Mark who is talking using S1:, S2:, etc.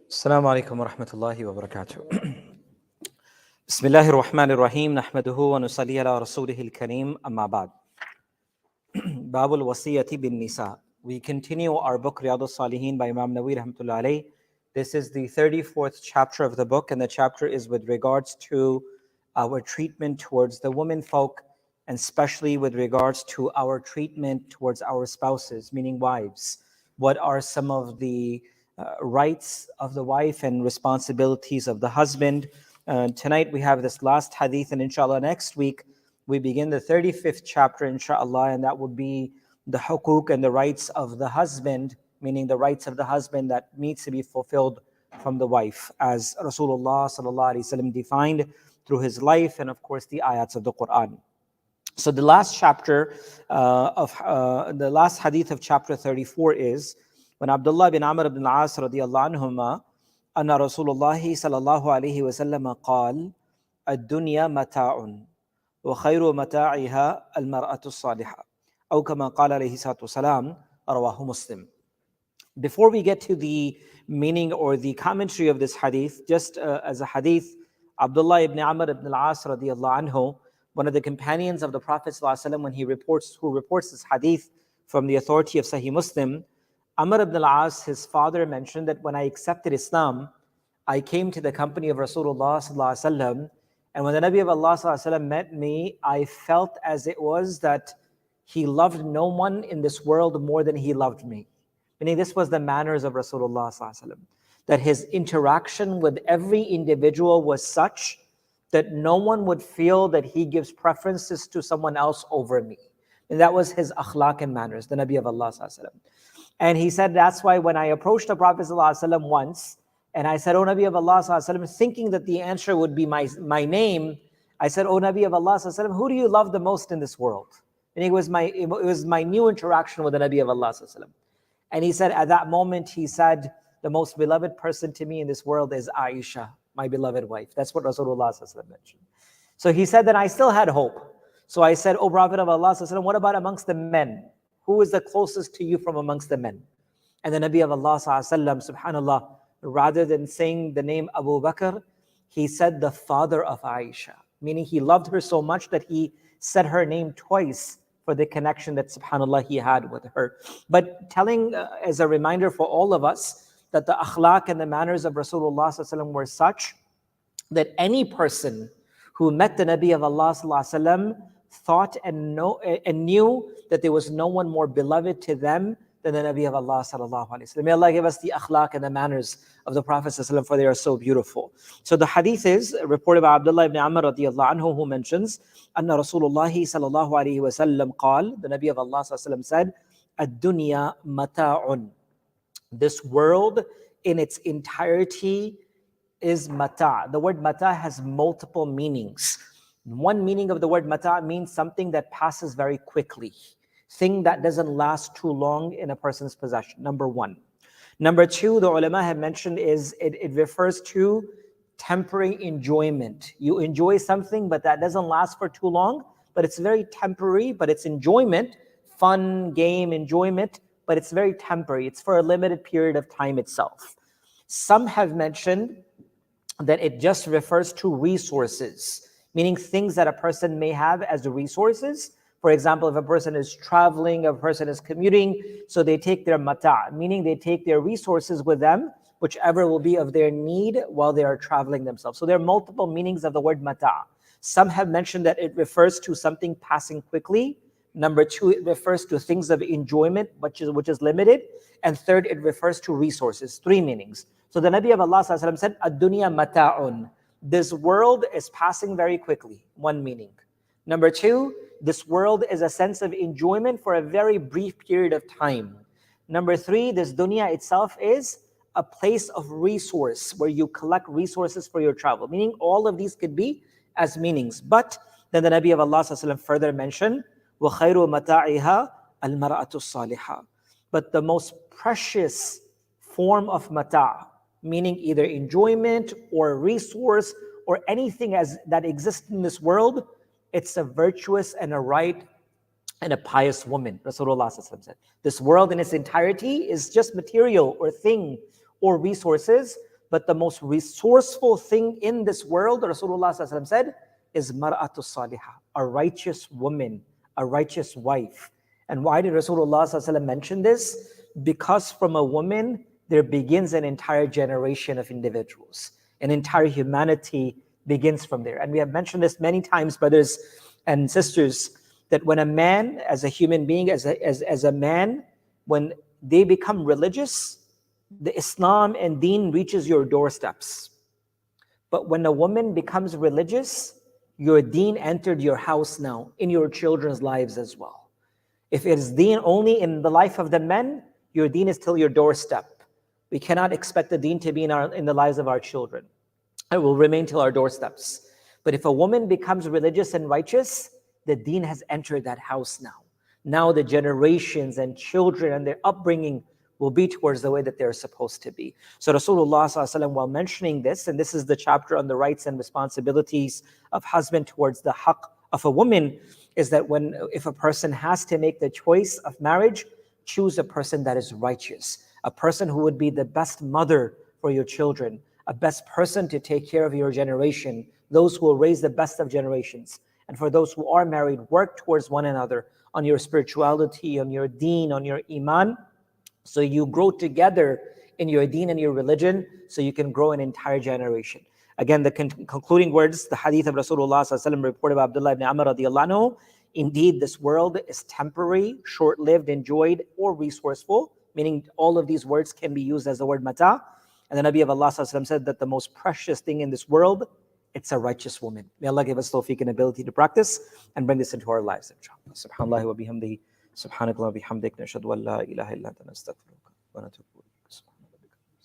S1: السلام عليكم ورحمة الله وبركاته. بسم الله الرحمن الرحيم نحمده ونصلي على رسوله الكريم أما بعد. باب الوصية بالنساء. We continue our book Riyad-us Saliheen by Imam Nawawi rahmatullah alayh. This is the 34th chapter of the book, and the chapter is with regards to our treatment towards the women folk, and especially with regards to our treatment towards our spouses, meaning wives. What are some of the rights of the wife and responsibilities of the husband? Tonight we have this last hadith, and inshallah next week we begin the 35th chapter, inshallah, and that would be the hukuk and the rights of the husband, meaning the rights of the husband that needs to be fulfilled from the wife, as Rasulullah sallallahu alaihi wasallam defined through his life and of course the ayats of the Quran. So the last chapter the last hadith of chapter 34 is when Abdullah bin Amr ibn al-As radiyallahu anhuma anna Rasulullah sallallahu alayhi wa sallam قال الدنيا متاع وخير متاعها المرأة الصالحة أو كما قال عليه الصلاة والسلام رواه مسلم. Before we get to the meaning or the commentary of this hadith, just as a hadith, Abdullah ibn Amr ibn al-As radiyallahu anhu, one of the companions of the Prophet ﷺ, when who reports this hadith from the authority of Sahih Muslim, Amr ibn al-As, his father, mentioned that when I accepted Islam, I came to the company of Rasulullah ﷺ, and when the Nabi of Allah ﷺ met me, I felt as it was that he loved no one in this world more than he loved me. Meaning this was the manners of Rasulullah ﷺ, that his interaction with every individual was such that no one would feel that he gives preferences to someone else over me. And that was his akhlaq and manners, the Nabi of Allah ﷺ. And he said that's why when I approached the Prophet ﷺ once, and I said, "O Nabi of Allah ﷺ," thinking that the answer would be my name, I said, "O Nabi of Allah ﷺ, who do you love the most in this world?" And it was my new interaction with the Nabi of Allah ﷺ. And he said, at that moment, he said, the most beloved person to me in this world is Aisha, my beloved wife. That's what Rasulullah ﷺ mentioned. So he said that I still had hope. So I said, "O Prophet of Allah ﷺ, what about amongst the men? Who is the closest to you from amongst the men?" And the Nabi of Allah ﷺ, subhanAllah, rather than saying the name Abu Bakr, he said the father of Aisha, meaning he loved her so much that he said her name twice for the connection that, subhanAllah, he had with her. But telling as a reminder for all of us that the akhlaq and the manners of Rasulullah ﷺ were such that any person who met the Nabi of Allah ﷺ thought and knew that there was no one more beloved to them than the Nabi of Allah sallallahu alaihi wasallam. May Allah give us the akhlaq and the manners of the Prophet sallallahu, for they are so beautiful. So the hadith is reported by Abdullah ibn Amr radiyallahu anhu, who mentions anna Rasulullah sallallahu alaihi wasallam qal, the Nabi of Allah sallallahu alaihi wasallam said, ad-dunya mata'un. This world in its entirety is mata'. The word mata' has multiple meanings. One meaning of the word mata' means something that passes very quickly, thing that doesn't last too long in a person's possession, number one. Number two, the ulama have mentioned is it refers to temporary enjoyment. You enjoy something, but that doesn't last for too long, but it's very temporary, but it's enjoyment, fun, game, enjoyment, but it's very temporary. It's for a limited period of time itself. Some have mentioned that it just refers to resources, meaning things that a person may have as resources. For example, if a person is traveling, if a person is commuting, so they take their mata', meaning they take their resources with them, whichever will be of their need while they are traveling themselves. So there are multiple meanings of the word mata'. Some have mentioned that it refers to something passing quickly. Number two, it refers to things of enjoyment, which is limited. And third, it refers to resources. Three meanings. So the Nabi of Allah ﷺ said, ad-dunya mata'un. This world is passing very quickly. One meaning. Number two, this world is a sense of enjoyment for a very brief period of time. Number three, this dunya itself is a place of resource where you collect resources for your travel. Meaning all of these could be as meanings. But then the Nabi of Allah ﷺ further mentioned, وَخَيْرُ مَتَاعِهَا الْمَرْأَةُ الصَّالِحَةُ. But the most precious form of mata', meaning either enjoyment or resource or anything that exists in this world, it's a virtuous and a right and a pious woman, Rasulullah said. This world in its entirety is just material or thing or resources, But the most resourceful thing in this world, Rasulullah ﷺ said, is Riyad-us Saliheen, a righteous woman, a righteous wife. And why did Rasulullah ﷺ mention this? Because from a woman, there begins an entire generation of individuals. An entire humanity begins from there. And we have mentioned this many times, brothers and sisters, that when a man, as a human being, as a man, when they become religious, the Islam and Deen reaches your doorsteps. But when a woman becomes religious, your Deen entered your house now, in your children's lives as well. If it is Deen only in the life of the men, your Deen is till your doorstep. We cannot expect the Deen to be in the lives of our children. It will remain till our doorsteps. But if a woman becomes religious and righteous, the Deen has entered that house now. Now the generations and children and their upbringing will be towards the way that they're supposed to be. So Rasulullah ﷺ, while mentioning this, and this is the chapter on the rights and responsibilities of husband towards the haqq of a woman, is that if a person has to make the choice of marriage, choose a person that is righteous, a person who would be the best mother for your children, a best person to take care of your generation, those who will raise the best of generations. And for those who are married, work towards one another on your spirituality, on your deen, on your iman, so you grow together in your deen and your religion, so you can grow an entire generation. Again, the concluding words, the hadith of Rasulullah ﷺ reported by Abdullah ibn Amr radiallahu anhu, indeed this world is temporary, short-lived, enjoyed, or resourceful, meaning all of these words can be used as the word mata. And the Nabi of Allah ﷺ said that the most precious thing in this world, it's a righteous woman. May Allah give us tawfiq and ability to practice and bring this into our lives. Subhanallah wa bihamdihi. سبحانك اللهم وبحمدك نشهد أن لا إله إلا أنت نستغفرك ونتوب